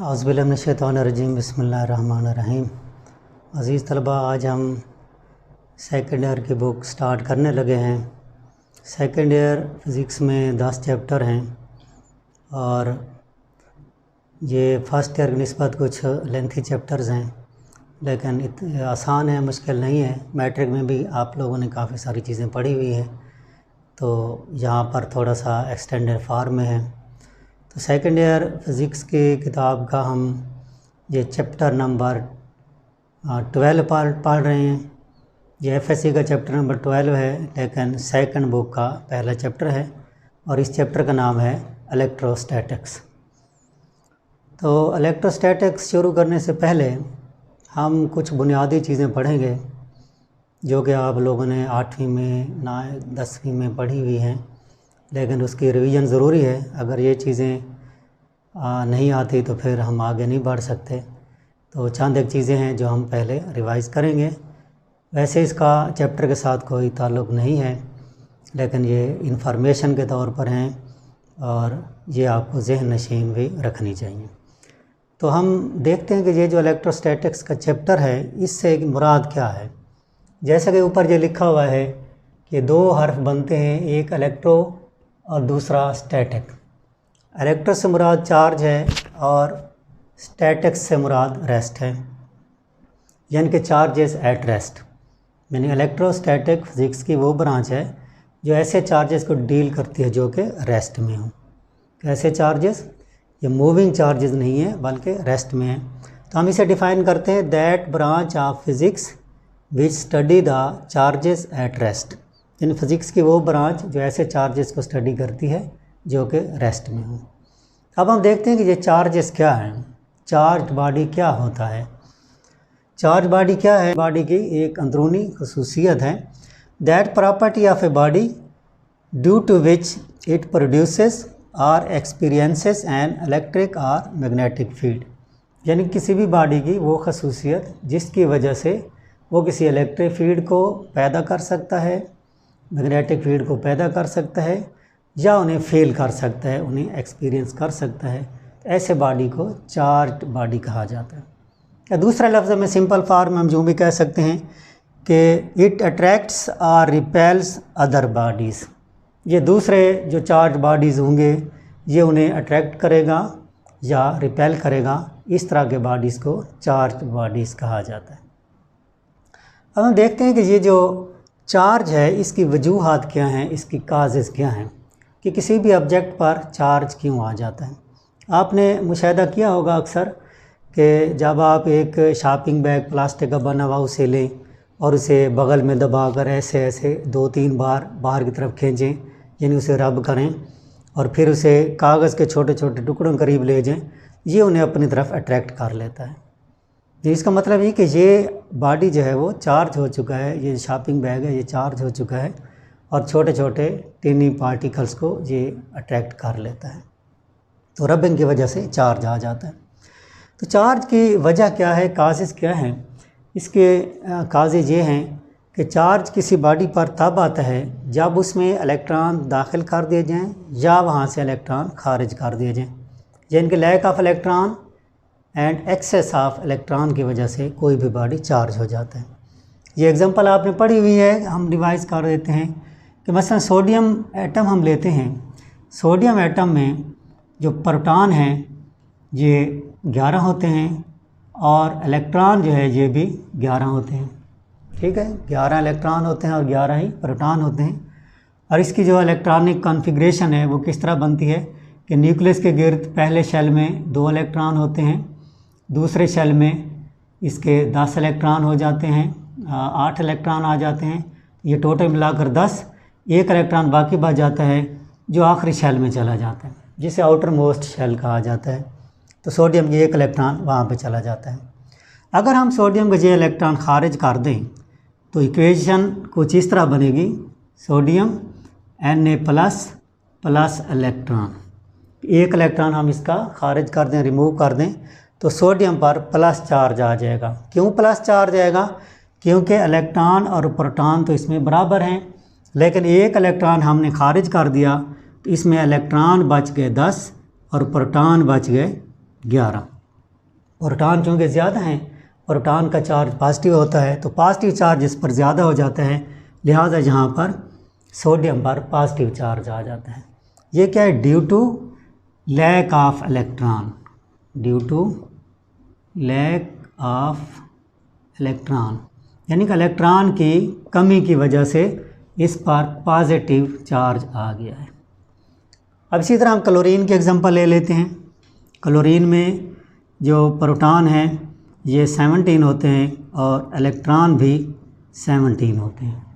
औज़ुबिल्लाहिमिनश्शैतानिर्रजीम बिस्मिल्लाहिर्रहमानिर्रहीम। अज़ीज़ तलबा, आज हम सेकंड ईयर की बुक स्टार्ट करने लगे हैं। सेकंड ईयर फ़िज़िक्स में 10 चैप्टर हैं और ये फ़र्स्ट ईयर की निस्बत कुछ लेंथी चैप्टर्स हैं, लेकिन आसान है, मुश्किल नहीं है। मैट्रिक में भी आप लोगों ने काफ़ी सारी चीज़ें पढ़ी हुई हैं, तो यहाँ पर थोड़ा सा एक्सटेंडेड फॉर्म में है। तो सेकंड ईयर फ़िज़िक्स की किताब का हम ये चैप्टर नंबर 12 पढ़ रहे हैं। ये एफएससी का चैप्टर नंबर 12 है, लेकिन सेकंड बुक का पहला चैप्टर है और इस चैप्टर का नाम है इलेक्ट्रोस्टैटिक्स। तो इलेक्ट्रोस्टैटिक्स शुरू करने से पहले हम कुछ बुनियादी चीज़ें पढ़ेंगे जो कि आप लोगों ने 8वीं में 10वीं में पढ़ी हुई हैं, लेकिन उसकी रिवीजन ज़रूरी है। अगर ये चीज़ें नहीं आती तो फिर हम आगे नहीं बढ़ सकते। तो चंद एक चीज़ें हैं जो हम पहले रिवाइज़ करेंगे। वैसे इसका चैप्टर के साथ कोई ताल्लुक़ नहीं है, लेकिन ये इंफॉर्मेशन के तौर पर हैं और ये आपको ज़हन नशीन भी रखनी चाहिए। तो हम देखते हैं कि ये जो इलेक्ट्रोस्टैटिक्स का चैप्टर है, इससे मुराद क्या है। जैसा कि ऊपर ये लिखा हुआ है कि दो हर्फ बनते हैं, एक इलेक्ट्रो और दूसरा स्टैटिक। इलेक्ट्रो से मुराद चार्ज है और स्टैटिक्स से मुराद रेस्ट है, यानी कि चार्जेस एट रेस्ट। यानी इलेक्ट्रोस्टैटिक फिज़िक्स की वो ब्रांच है जो ऐसे चार्जेस को डील करती है जो कि रेस्ट में हो। कैसे चार्जेस? ये मूविंग चार्जेस नहीं है बल्कि रेस्ट में है। तो हम इसे डिफ़ाइन करते हैं, that branch of physics which study the charges at rest. यानी फ़िज़िक्स की वो ब्रांच जो ऐसे चार्जेस को स्टडी करती है जो कि रेस्ट में हो। अब हम देखते हैं कि ये चार्जेस क्या हैं। चार्ज बॉडी क्या होता है? चार्ज बॉडी क्या है? बॉडी की एक अंदरूनी खसूसियत है, that property of a body due to which it produces और एक्सपीरियंसेस एन इलेक्ट्रिक और मैग्नेटिक फील्ड। यानी किसी भी बॉडी की वो खसूसियत जिसकी वजह से वो किसी इलेक्ट्रिक फील्ड को पैदा कर सकता है, मैग्नेटिक फील्ड को पैदा कर सकता है, या उन्हें फील कर सकता है, उन्हें एक्सपीरियंस कर सकता है। ऐसे बॉडी को चार्ज बॉडी कहा जाता है। या दूसरा लफ्ज़ में सिंपल फॉर्म हम यूँ भी कह सकते हैं कि इट अट्रैक्ट्स और रिपेल्स अदर बॉडीज़। ये दूसरे जो चार्ज बॉडीज़ होंगे ये उन्हें अट्रैक्ट करेगा या रिपेल करेगा। इस तरह के बॉडीज़ को चार्ज बॉडीज़ कहा जाता है। अब हम देखते हैं कि ये जो चार्ज है इसकी वजूहात क्या हैं, इसकी काजेज़ क्या हैं कि किसी भी ऑब्जेक्ट पर चार्ज क्यों आ जाता है। आपने मुशाहिदा किया होगा अक्सर कि जब आप एक शॉपिंग बैग प्लास्टिक का बना हुआ उसे लें और उसे बगल में दबाकर ऐसे ऐसे 2-3 बार बाहर की तरफ खींचें, यानी उसे रब करें और फिर उसे कागज़ के छोटे छोटे टुकड़ों करीब ले जाएं, ये उन्हें अपनी तरफ अट्रैक्ट कर लेता है। इसका मतलब ये कि ये बॉडी जो है वो चार्ज हो चुका है, ये शॉपिंग बैग है ये चार्ज हो चुका है और छोटे छोटे टीनी पार्टिकल्स को ये अट्रैक्ट कर लेता है। तो रबिंग की वजह से चार्ज आ जाता है। तो चार्ज की वजह क्या है, काजेज़ क्या हैं? इसके काजेज़ ये हैं कि चार्ज किसी बॉडी पर तब आता है जब उसमें इलेक्ट्रॉन दाखिल कर दिए जाएँ या वहाँ से इलेक्ट्रॉन खारिज कर दिए जाएँ। यानी कि lack of electron and excess of electron की वजह से कोई भी बॉडी चार्ज हो जाता है। ये एग्जांपल आपने पढ़ी हुई है, हम रिवाइज़ कर देते हैं कि मसलन सोडियम एटम हम लेते हैं। सोडियम एटम में जो प्रोटॉन हैं ये 11 होते हैं और इलेक्ट्रॉन जो है ये भी 11 होते हैं। ठीक है, 11 इलेक्ट्रॉन होते हैं और 11 ही प्रोटॉन होते हैं। और इसकी जो इलेक्ट्रॉनिक कॉन्फ़िगरेशन है वो किस तरह बनती है कि न्यूक्लियस के गिर्द पहले शेल में 2 इलेक्ट्रॉन होते हैं, दूसरे शेल में इसके 10 इलेक्ट्रॉन हो जाते हैं, 8 इलेक्ट्रॉन आ जाते हैं। ये टोटल मिलाकर 10, एक इलेक्ट्रॉन बाकी बच जाता है जो आखिरी शेल में चला जाता है, जिसे आउटर मोस्ट शेल कहा जाता है। तो सोडियम की एक इलेक्ट्रॉन वहाँ पे चला जाता है। अगर हम सोडियम का ये इलेक्ट्रॉन खारिज कर दें तो इक्वेशन कुछ इस तरह बनेगी, सोडियम Na+ प्लस इलेक्ट्रॉन। एक इलेक्ट्रॉन हम इसका खारिज कर दें, रिमूव कर दें, तो सोडियम पर प्लस चार्ज आ जाएगा। क्यों प्लस चार्ज आएगा? क्योंकि इलेक्ट्रॉन और प्रोटॉन तो इसमें बराबर हैं, लेकिन एक इलेक्ट्रॉन हमने खारिज कर दिया तो इसमें इलेक्ट्रॉन बच गए 10 और प्रोटॉन बच गए 11। प्रोटॉन चूँकि ज़्यादा हैं, प्रोटॉन का चार्ज पॉजिटिव होता है, तो पॉजिटिव चार्ज इस पर ज़्यादा हो जाता है, लिहाजा यहाँ पर सोडियम पर पॉजिटिव चार्ज आ जाता है। ये क्या है? Due to lack of electron, due to lack of electron, यानी कि इलेक्ट्रॉन की कमी की वजह से इस पर पॉजिटिव चार्ज आ गया है। अब इसी तरह हम क्लोरीन के एग्जांपल ले लेते हैं। क्लोरीन में जो प्रोटॉन हैं ये 17 होते हैं और इलेक्ट्रॉन भी 17 होते हैं।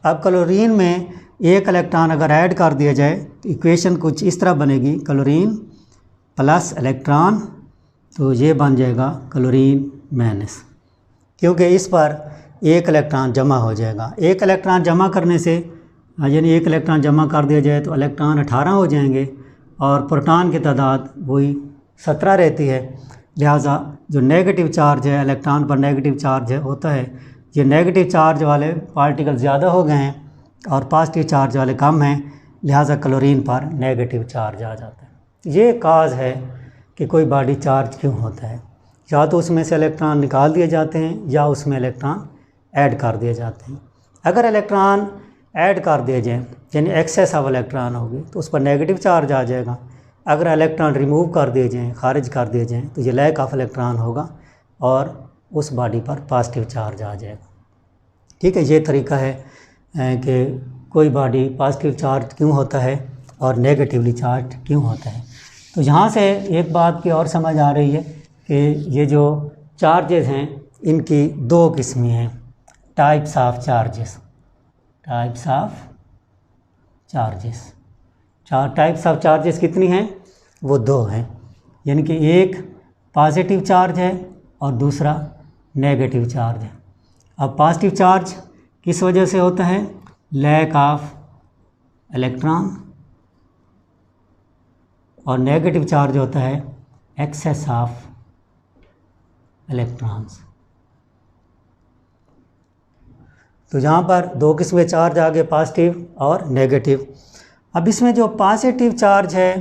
अब क्लोरीन में एक इलेक्ट्रॉन अगर ऐड कर दिया जाए तो इक्वेशन कुछ इस तरह बनेगी, क्लोरीन प्लस इलेक्ट्रॉन, तो ये बन जाएगा क्लोरीन माइनस, क्योंकि इस पर एक इलेक्ट्रॉन जमा हो जाएगा। एक इलेक्ट्रॉन जमा करने से, यानी एक इलेक्ट्रॉन जमा कर दिया जाए तो इलेक्ट्रॉन 18 हो जाएंगे और प्रोटॉन की तादाद वही 17 रहती है। लिहाजा जो नेगेटिव चार्ज है, इलेक्ट्रॉन पर नेगेटिव चार्ज है होता है, ये नेगेटिव चार्ज वाले पार्टिकल ज़्यादा हो गए हैं और पॉजिटिव चार्ज वाले कम हैं, लिहाजा क्लोरीन पर नेगेटिव चार्ज आ जाता है। ये काज है कि कोई बॉडी चार्ज क्यों होता है, या तो उसमें से इलेक्ट्रॉन निकाल दिए जाते हैं या उसमें इलेक्ट्रॉन ऐड कर दिए जाते हैं। अगर इलेक्ट्रॉन ऐड कर दिए जाए, यानी एक्सेस ऑफ इलेक्ट्रॉन होगी, तो उस पर नेगेटिव चार्ज आ जाएगा। अगर इलेक्ट्रॉन रिमूव कर दिए जाएँ, खारिज कर दिए जाएँ, तो ये लैक ऑफ इलेक्ट्रॉन होगा और उस बॉडी पर पॉजिटिव चार्ज आ जाएगा। ठीक है, ये तरीका है कि कोई बॉडी पॉजिटिव चार्ज क्यों होता है और नेगेटिवली चार्ज क्यों होता है। तो यहाँ से एक बात की और समझ आ रही है कि ये जो चार्जेस हैं इनकी दो किस्में हैं, types of charges, types of charges. चार टाइप्स ऑफ चार्जेस कितनी हैं? वो दो हैं, यानी कि एक पॉजिटिव चार्ज है और दूसरा नेगेटिव चार्ज है। अब पॉजिटिव चार्ज किस वजह से होता है? लैक ऑफ इलेक्ट्रॉन, और नेगेटिव चार्ज होता है एक्सेस ऑफ इलेक्ट्रॉन्स। तो यहाँ पर दो किस्में चार्ज आ गए, पॉजिटिव और नेगेटिव। अब इसमें जो पॉजिटिव चार्ज है,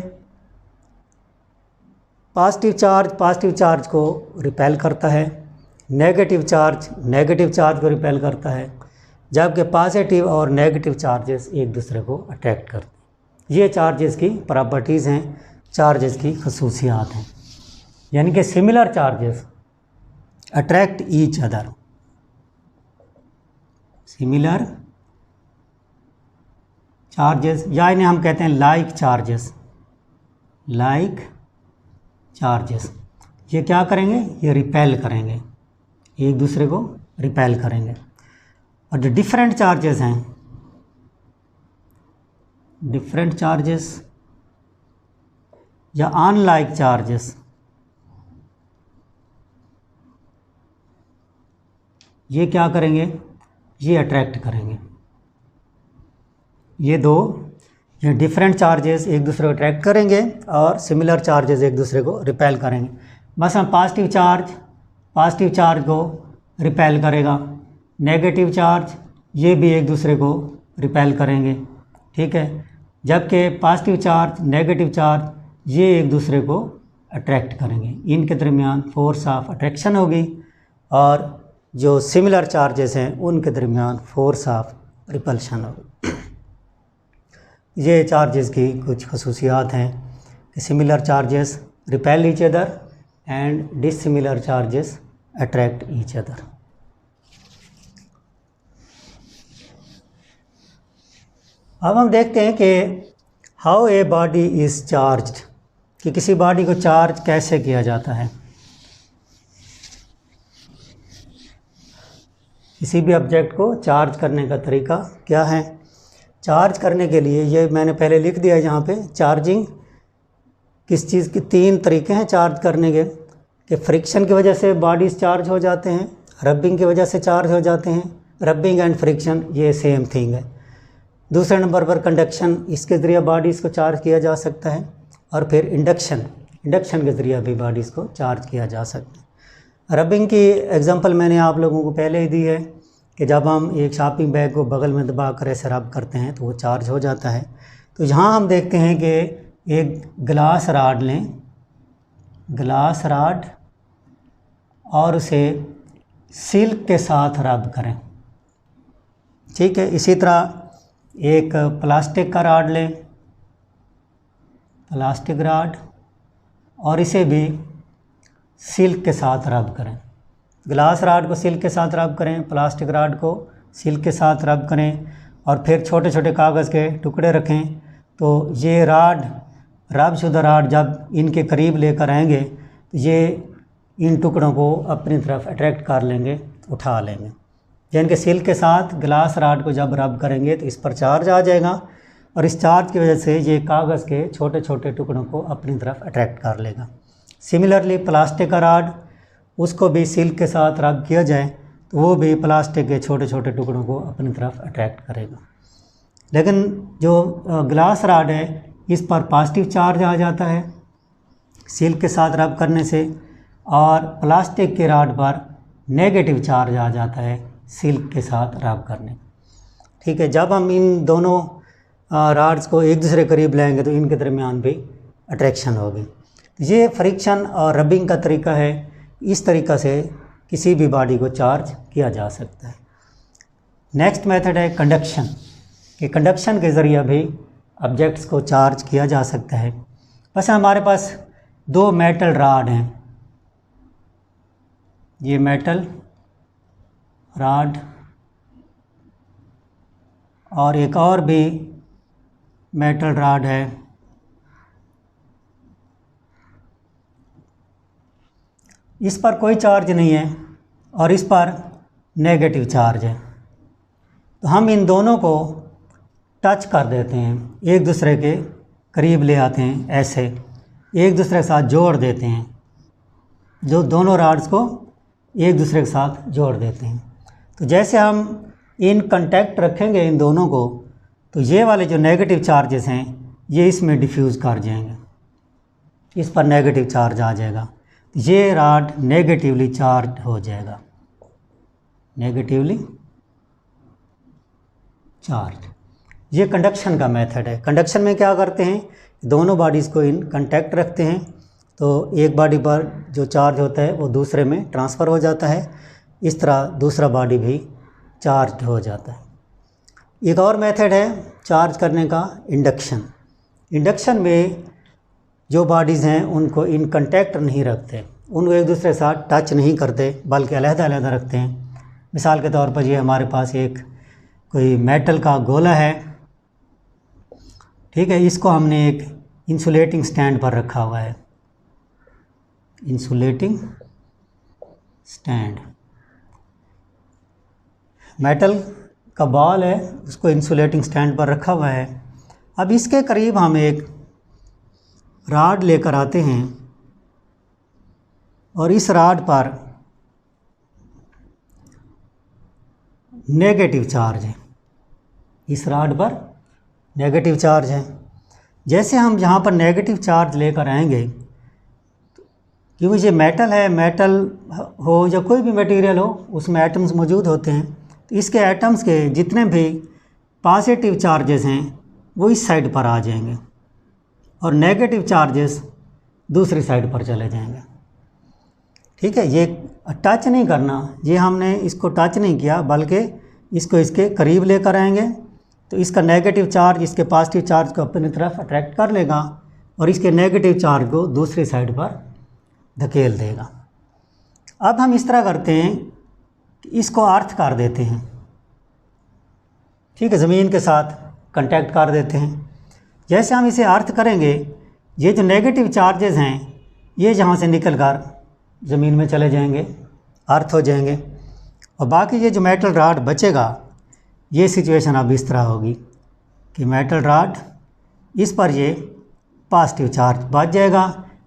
पॉजिटिव चार्ज को रिपेल करता है, नेगेटिव चार्ज को रिपेल करता है, जबकि पॉजिटिव और नेगेटिव चार्जेस एक दूसरे को अट्रैक्ट करते हैं। ये चार्जेस की प्रॉपर्टीज़ हैं, चार्जेस की खसूसियात हैं, यानी कि similar charges attract each other, similar charges, या इन्हें हम कहते हैं लाइक चार्जेस, लाइक चार्जेस। ये क्या करेंगे? ये रिपेल करेंगे, एक दूसरे को रिपेल करेंगे। और जो डिफरेंट चार्जेस हैं, डिफरेंट चार्जेस या अनलाइक चार्जेस, ये क्या करेंगे? ये अट्रैक्ट करेंगे। ये दो, ये डिफरेंट चार्जेस एक दूसरे को अट्रैक्ट करेंगे और सिमिलर चार्जेस एक दूसरे को रिपेल करेंगे। मसलन पॉजिटिव चार्ज को रिपेल करेगा, नेगेटिव चार्ज ये भी एक दूसरे को रिपेल करेंगे। ठीक है, जबकि पॉजिटिव चार्ज, नेगेटिव चार्ज ये एक दूसरे को अट्रैक्ट करेंगे, इनके दरमियान फोर्स ऑफ अट्रैक्शन होगी, और जो सिमिलर चार्जेस हैं उनके दरमियान फोर्स ऑफ रिपल्शन होगी। ये चार्जेस की कुछ खसूसियात हैं कि similar charges repel each other and dissimilar charges attract each other. अब हम देखते हैं कि how a body is charged, कि किसी बॉडी को चार्ज कैसे किया जाता है। किसी भी ऑब्जेक्ट को चार्ज करने का तरीका क्या है? चार्ज करने के लिए, ये मैंने पहले लिख दिया है यहाँ पे, चार्जिंग किस चीज़ की, तीन तरीके हैं चार्ज करने के, कि फ्रिक्शन की वजह से बॉडीज़ चार्ज हो जाते हैं, रबिंग की वजह से चार्ज हो जाते हैं, रबिंग एंड फ्रिक्शन ये सेम थिंग है। दूसरे नंबर पर कंडक्शन, इसके ज़रिए बॉडीज़ को चार्ज किया जा सकता है, और फिर इंडक्शन के ज़रिए भी बॉडीज़ को चार्ज किया जा सकता है। रबिंग की एग्जांपल मैंने आप लोगों को पहले ही दी है कि जब हम एक शॉपिंग बैग को बगल में दबा कर ऐसे रब करते हैं तो वो चार्ज हो जाता है। तो यहाँ हम देखते हैं कि एक ग्लास रॉड लें, ग्लास रॉड और उसे सिल्क के साथ रब करें। ठीक है, इसी तरह एक प्लास्टिक का राड लें, प्लास्टिक राड, और इसे भी सिल्क के साथ रब करें। ग्लास राड को सिल्क के साथ रब करें, प्लास्टिक राड को सिल्क के साथ रब करें, और फिर छोटे छोटे कागज़ के टुकड़े रखें। तो ये राड, रब शुदा राड जब इनके करीब लेकर आएंगे तो ये इन टुकड़ों को अपनी तरफ अट्रैक्ट कर लेंगे, उठा लेंगे। यानी सिल्क के साथ ग्लास राड को जब रब करेंगे तो इस पर चार्ज आ जाएगा, और इस चार्ज की वजह से ये कागज़ के छोटे छोटे टुकड़ों को अपनी तरफ अट्रैक्ट कर लेगा। सिमिलरली प्लास्टिक का राड, उसको भी सिल्क के साथ रब किया जाए तो वो भी प्लास्टिक के छोटे छोटे टुकड़ों को अपनी तरफ अट्रैक्ट करेगा। लेकिन जो ग्लास राड है इस पर पॉजिटिव चार्ज आ जाता है सिल्क के साथ रब करने से, और प्लास्टिक के राड पर नेगेटिव चार्ज आ जाता है सिल्क के साथ रब करने। ठीक है, जब हम इन दोनों राड्स को एक दूसरे करीब लाएंगे तो इनके दरमियान भी अट्रैक्शन होगी। ये फ्रिक्शन और रबिंग का तरीका है। इस तरीक़ा से किसी भी बॉडी को चार्ज किया जा सकता है। नेक्स्ट मेथड है कंडक्शन, कि कंडक्शन के ज़रिए भी ऑब्जेक्ट्स को चार्ज किया जा सकता है। बस हमारे पास दो मेटल राड हैं, ये मेटल राड और एक और भी मेटल राड है। इस पर कोई चार्ज नहीं है और इस पर नेगेटिव चार्ज है। तो हम इन दोनों को टच कर देते हैं, एक दूसरे के करीब ले आते हैं, ऐसे एक दूसरे के साथ जोड़ देते हैं, जो दोनों राड्स को एक दूसरे के साथ जोड़ देते हैं। तो जैसे हम इन कांटेक्ट रखेंगे इन दोनों को, तो ये वाले जो नेगेटिव चार्जेस हैं ये इसमें डिफ्यूज़ कर जाएंगे, इस पर नेगेटिव चार्ज आ जाएगा, ये राड नेगेटिवली चार्ज हो जाएगा, नेगेटिवली चार्ज। ये कंडक्शन का मेथड है। कंडक्शन में क्या करते हैं, दोनों बॉडीज़ को इन कांटेक्ट रखते हैं, तो एक बॉडी पर जो चार्ज होता है वो दूसरे में ट्रांसफ़र हो जाता है, इस तरह दूसरा बॉडी भी चार्ज हो जाता है। एक और मेथड है चार्ज करने का, इंडक्शन। इंडक्शन में जो बॉडीज़ हैं उनको इन कांटेक्ट नहीं रखते, उनको एक दूसरे के साथ टच नहीं करते, बल्कि अलग-अलग रखते हैं। मिसाल के तौर पर ये हमारे पास एक कोई मेटल का गोला है, ठीक है, इसको हमने एक इंसुलेटिंग स्टैंड पर रखा हुआ है, इंसुलेटिंग स्टैंड। मेटल का बॉल है, उसको इंसुलेटिंग स्टैंड पर रखा हुआ है। अब इसके करीब हम एक राड लेकर आते हैं और इस राड पर नेगेटिव चार्ज है, इस राड पर नेगेटिव चार्ज है। जैसे हम यहाँ पर नेगेटिव चार्ज लेकर आएंगे, क्योंकि ये मेटल है, मेटल हो या कोई भी मटेरियल हो उसमें एटम्स मौजूद होते हैं, तो इसके एटम्स के जितने भी पॉजिटिव चार्जेस हैं वो इस साइड पर आ जाएंगे और नेगेटिव चार्जेस दूसरी साइड पर चले जाएंगे। ठीक है, ये टच नहीं करना, ये हमने इसको टच नहीं किया, बल्कि इसको इसके करीब लेकर आएंगे तो इसका नेगेटिव चार्ज इसके पॉजिटिव चार्ज को अपनी तरफ अट्रैक्ट कर लेगा और इसके नेगेटिव चार्ज को दूसरी साइड पर धकेल देगा। अब हम इस तरह करते हैं कि इसको अर्थ कर देते हैं, ठीक है, ज़मीन के साथ कांटेक्ट कर देते हैं। जैसे हम इसे अर्थ करेंगे, ये जो नेगेटिव चार्जेस हैं ये यहाँ से निकल कर ज़मीन में चले जाएंगे, अर्थ हो जाएंगे, और बाकी ये जो मेटल रॉड बचेगा, ये सिचुएशन अब इस तरह होगी कि मेटल रॉड इस पर ये पॉजिटिव चार्ज बच जाएगा,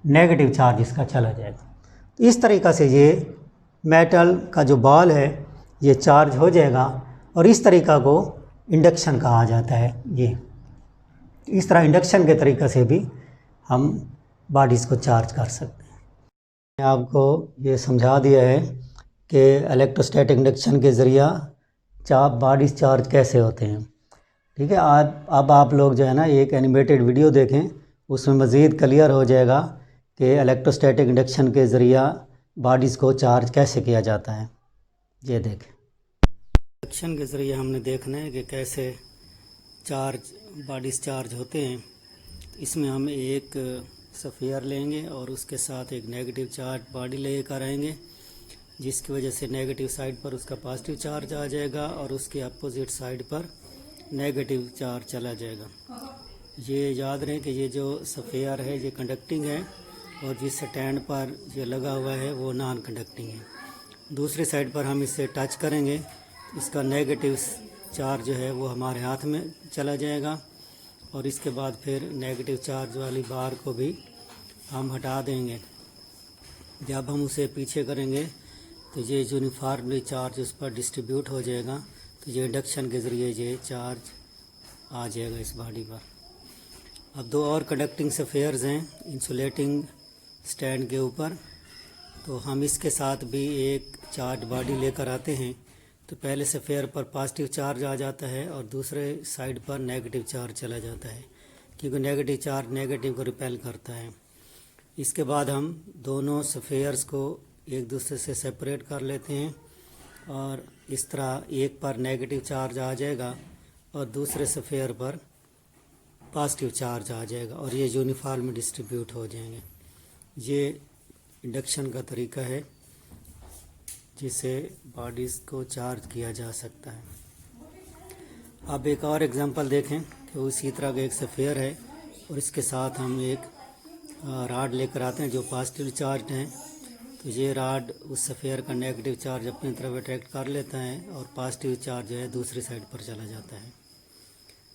नेगेटिव चार्ज इसका चला जाएगा। तो इस तरीक़ा से ये मेटल का जो बॉल है ये चार्ज हो जाएगा और इस तरीक़ा को इंडक्शन कहा जाता है। ये इस तरह इंडक्शन के तरीक़े से भी हम बॉडीज़ को चार्ज कर सकते हैं। मैंने आपको ये समझा दिया है कि इलेक्ट्रोस्टैटिक इंडक्शन के ज़रिया बॉडीज़ चार्ज कैसे होते हैं। ठीक है, अब आप लोग जो है ना एक एनिमेटेड वीडियो देखें, उसमें मज़ीद क्लियर हो जाएगा कि इलेक्ट्रोस्टैटिक इंडक्शन के ज़रिया बॉडीज़ को चार्ज कैसे किया जाता है, ये देखें। इंडक्शन के ज़रिए हमने देखना है कि कैसे बॉडीज़ चार्ज होते हैं। इसमें हम एक सफ़ियर लेंगे और उसके साथ एक नेगेटिव चार्ज बॉडी लेकर आएंगे, जिसकी वजह से नेगेटिव साइड पर उसका पॉजिटिव चार्ज आ जाएगा और उसके अपोजिट साइड पर नेगेटिव चार्ज चला जाएगा। ये याद रहे कि ये जो सफ़ियर है ये कंडक्टिंग है और जिस स्टैंड पर ये लगा हुआ है वो नॉन कंडक्टिंग है। दूसरी साइड पर हम इसे टच करेंगे, इसका नेगेटिव चार्ज जो है वो हमारे हाथ में चला जाएगा और इसके बाद फिर नेगेटिव चार्ज वाली बार को भी हम हटा देंगे। जब हम उसे पीछे करेंगे तो ये यूनिफॉर्मली चार्ज उस पर डिस्ट्रीब्यूट हो जाएगा। तो ये इंडक्शन के ज़रिए ये चार्ज आ जाएगा इस बॉडी पर। अब दो और कंडक्टिंग सफ़ियर्स हैं इंसुलेटिंग स्टैंड के ऊपर, तो हम इसके साथ भी एक चार्ज बॉडी लेकर आते हैं। तो पहले सफ़ियर पर पॉजिटिव चार्ज आ जाता है और दूसरे साइड पर नेगेटिव चार्ज चला जाता है, क्योंकि नेगेटिव चार्ज नेगेटिव को रिपेल करता है। इसके बाद हम दोनों सफ़ियर्स को एक दूसरे से सेपरेट कर लेते हैं और इस तरह एक पर नेगेटिव चार्ज आ जाएगा और दूसरे सफ़ियर पर पॉजिटिव चार्ज आ जाएगा और ये यूनिफॉर्म में डिस्ट्रीब्यूट हो जाएंगे। ये इंडक्शन का तरीका है जिससे बॉडीज़ को चार्ज किया जा सकता है। अब एक और एग्जांपल देखें कि उसी तरह का एक सफ़ियर है और इसके साथ हम एक रॉड लेकर आते हैं जो पॉजिटिव चार्ज हैं। तो ये रॉड उस सफ़ियर का नेगेटिव चार्ज अपनी तरफ अट्रैक्ट कर लेता है और पॉजिटिव चार्ज जो है दूसरी साइड पर चला जाता है।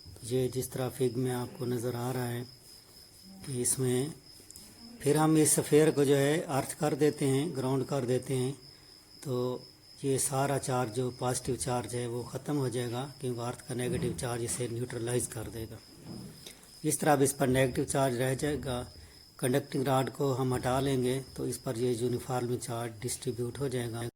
तो ये जिस तरह फिग में आपको नज़र आ रहा है कि इसमें फिर हम इस सफ़ियर को जो है अर्थ कर देते हैं, ग्राउंड कर देते हैं, तो ये सारा चार्ज जो पॉजिटिव चार्ज है वो ख़त्म हो जाएगा, क्योंकि अर्थ का नेगेटिव चार्ज इसे न्यूट्रलाइज कर देगा। इस तरह अब इस पर नेगेटिव चार्ज रह जाएगा। कंडक्टिंग रॉड को हम हटा लेंगे तो इस पर ये यूनिफॉर्म चार्ज डिस्ट्रीब्यूट हो जाएगा।